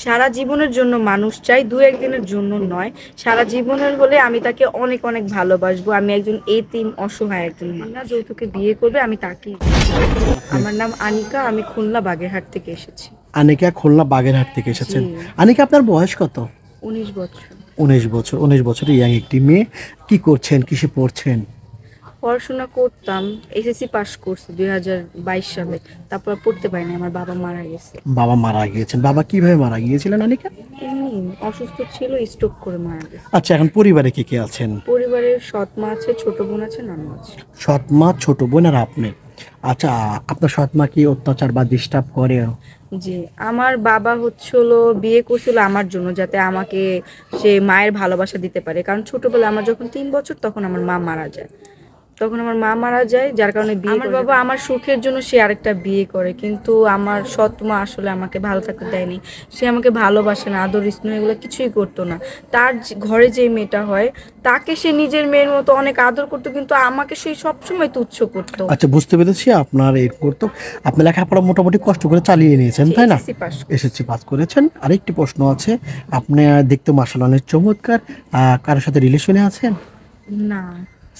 সারা জীবনের জন্য মানুষ চাই, দু একদিনের জন্য নয়। সারা জীবনের হলে আমি তাকে অনেক অনেক ভালোবাসবো। আমি একজন এতিম অসহায় একজন মানুষ। না, যৌতুকে বিয়ে করবে আমি তাকেই বিয়ে করবো। আমার নাম আনিকা, আমি খুলনা বাগেরহাট থেকে এসেছি। আনিকা খুলনা বাগেরহাট থেকে জি, এসেছেন। আনিকা, আপনার বয়স কত? 19 বছর। 19 বছর। 19 বছরের ইয়াং একটি মেয়ে। কি করছেন, কিসে পড়ছেন? পড়াশোনা করতাম, এসএসসি পাস করছি 2022 সালে। তারপর পড়তে পারিনি, আমার বাবা মারা গেছে। বাবা মারা গিয়েছেন। বাবা কিভাবে মারা গিয়েছিলেন আনিকা? এমনি অসুস্থ ছিল, স্ট্রোক করে মারা গেছে। আচ্ছা, এখন পরিবারে কে কে আছেন? পরিবারের সৎ মা আছে, ছোট বোন আছে, নানু আছে। সৎ মা, ছোট বোন আর আপনি। আচ্ছা, আপনার সৎ মা কি অত্যাচার বা ডিস্টার্ব করে? জি, আমার বাবা হচ্ছিল বিয়ে করছিল আমার জন্য, যাতে আমাকে সে মায়ের ভালোবাসা দিতে পারে। কারণ ছোটবেলায় আমার যখন 3 বছর, তখন আমার মা মারা যায়। যার কারণে আমার বাবা আমার সুখের জন্য সে আরেকটা বিয়ে করে। কিন্তু আমার সৎ মা আসলে আমাকে ভালো থাকতে দেয়নি। সে আমাকে ভালোবাসে না, আদর স্নেহ এগুলো কিছুই করতো না। তার ঘরে যে মেয়েটা হয়, তাকে সে নিজের মেয়ের মতো অনেক আদর করতো, কিন্তু আমাকে সে সবসময় তুচ্ছ করতো। আচ্ছা, বুঝতে পেরেছি। আপনার এরপর তো আপনি লেখাপড়া মোটামুটি কষ্ট করে চালিয়ে নিয়েছেন, তাই না? SSC pass. এসএসসি পাস করেছেন। আরেকটি প্রশ্ন আছে। আপনি দেখতে মাশাআল্লাহ অনেক চমৎকার। কারোর সাথে রিলেশনে আছেন? না,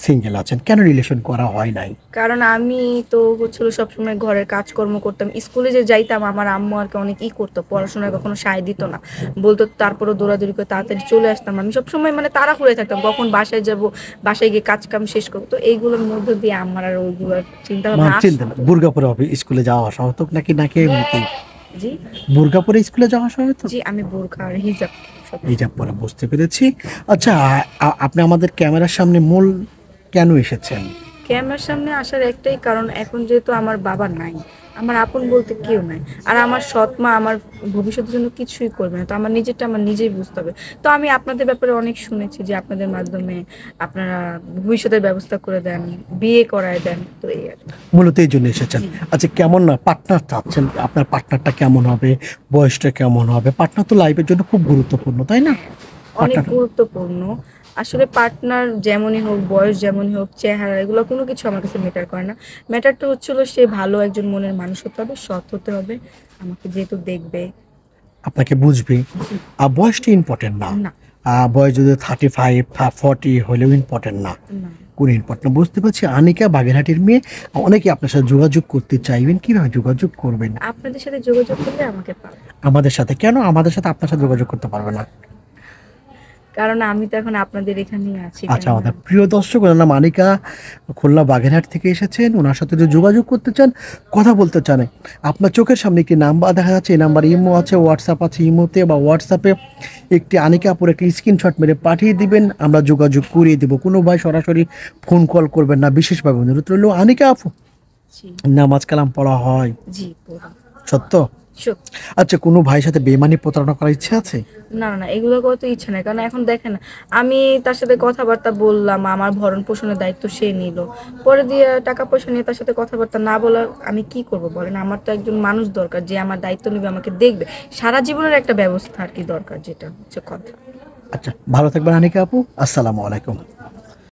সিঙ্গেল আছেন। কেন রিলেশন করা হয় নাই? কারণ আমি তো হচ্ছিল সবসময় ঘরের কাজকর্ম করতাম। স্কুলে যে যাইতাম, আমার আম্মু আর কি অনেক করতো, পড়াশোনায় কখনো সায় দিত না, বলতো। তারপরও দৌড়াদৌড়ি করে তাড়াতাড়ি চলে আসতাম। আমি সবসময় মানে তাড়াহুড়োয় থাকতাম, কখন বাসায় যাব, বাসায় গিয়ে কাজ কাম শেষ করবো। তো এইগুলোর মধ্যে দিয়ে আমার আর ওইগুলোর চিন্তা ভাবনা চিন্তা না, আসতো। বুর্গা পরে স্কুলে যাওয়া আসা হতো নাকি নাকি এমনিতেই? জি, বুর্গা পরে স্কুলে যাওয়া আসা হতো? জি, আমি বোরকা আর হিজাব সব। হিজাব পরে, বুঝতে পেরেছি। আচ্ছা, আপনি আমাদের ক্যামেরার সামনে মূল কেন এসেছেন? ক্যামেরার সামনে আসার একটাই কারণ, এখন যেহেতু আমার বাবা নাই, আমার আপন বলতে কেউ নাই, আর আমার সৎ মা আমার ভবিষ্যতের জন্য কিছুই করবে না। তো আমার নিজেরটা আমার নিজেই বুঝতে হবে। তো আমি আপনাদের ব্যাপারে অনেক শুনেছি যে আপনাদের মাধ্যমে আপনারা ভবিষ্যতের ব্যবস্থা করে দেন, বিয়ে করায় দেন। তো এই আর কি। মূলত এই জন্য এসেছেন। আচ্ছা, কেমন না পার্টনার চাচ্ছেন? আপনার পার্টনারটা কেমন হবে, বয়সটা কেমন হবে? পার্টনার তো লাইফের জন্য খুব গুরুত্বপূর্ণ, তাই না? অনেক পার্টনার। গুরুত্বপূর্ণ। আসলে পার্টনার যেমনই হোক, বয়স যেমনই হোক, চেহারা, এগুলো কোনো কিছু আমার কাছে ম্যাটার করে না। ম্যাটারটা হচ্ছিল সে ভালো একজন মনের মানুষ হতে হবে, সৎ হতে হবে, আমাকে যেহেতু দেখবে। আপনাকে বুঝবে। আর বয়সটা ইম্পর্টেন্ট না। না, বয়স যদি 35 40 হলেও ইম্পর্টেন্ট না। না, কোন ইম্পর্টেন্ট বুঝতে পারছি। আনিকা বাগেরহাটের মেয়ে। অনেকে আপনার সাথে যোগাযোগ করতে চাইবেন, কিভাবে যোগাযোগ করবেন? আপনাদের সাথে যোগাযোগ করলে আমাকে পাবে। আমাদের সাথে কেন? আমাদের সাথে আপনার সাথে যোগাযোগ করতে পারবে না? কারণ আমি তো এখন আপনাদের এখানেই আছি, আচ্ছা, কেন না? আমাদের প্রিয় দর্শক, ওনার নাম আনিকা, খুলনা বাগেরহাট থেকে এসেছেন। ওনার সাথে যদি যোগাযোগ করতে চান, কথা বলতে চান, আপনার চোখের সামনে একটি নাম্বার দেখা যাচ্ছে। এই নাম্বার ইমো আছে, হোয়াটসঅ্যাপ আছে। ইমোতে বা হোয়াটসঅ্যাপে একটি আনিকা আপুর একটি স্ক্রিনশট মেরে পাঠিয়ে দিবেন, আমরা যোগাযোগ করিয়ে দেবো। কোনো ভাই সরাসরি ফোন কল করবেন না, বিশেষভাবে অনুরোধ রইল। আনিকা আপু, জি, নামাজ কালাম পড়া হয়? জি, পুরো সত্য? সত্যি। আচ্ছা, কোনো ভাইয়ের সাথে বেমানি প্রতারণা করার ইচ্ছে আছে? না, না, না, এগুলো করার তো ইচ্ছা নাই। কারণ এখন দেখেন, আমি তার সাথে কথাবার্তা বললাম, আমার ভরণ পোষণের দায়িত্ব সে নিল, পরে দিয়ে টাকা পয়সা নিয়ে তার সাথে কথাবার্তা না বলা আমি কি করব বলেন? আমার তো একজন মানুষ দরকার যে আমার দায়িত্ব নেবে, আমাকে দেখবে। সারা জীবনের একটা ব্যবস্থা আর কি দরকার, যেটা হচ্ছে কথা। আচ্ছা, ভালো থাকবেন আনিকা আপু। আসসালামু আলাইকুম।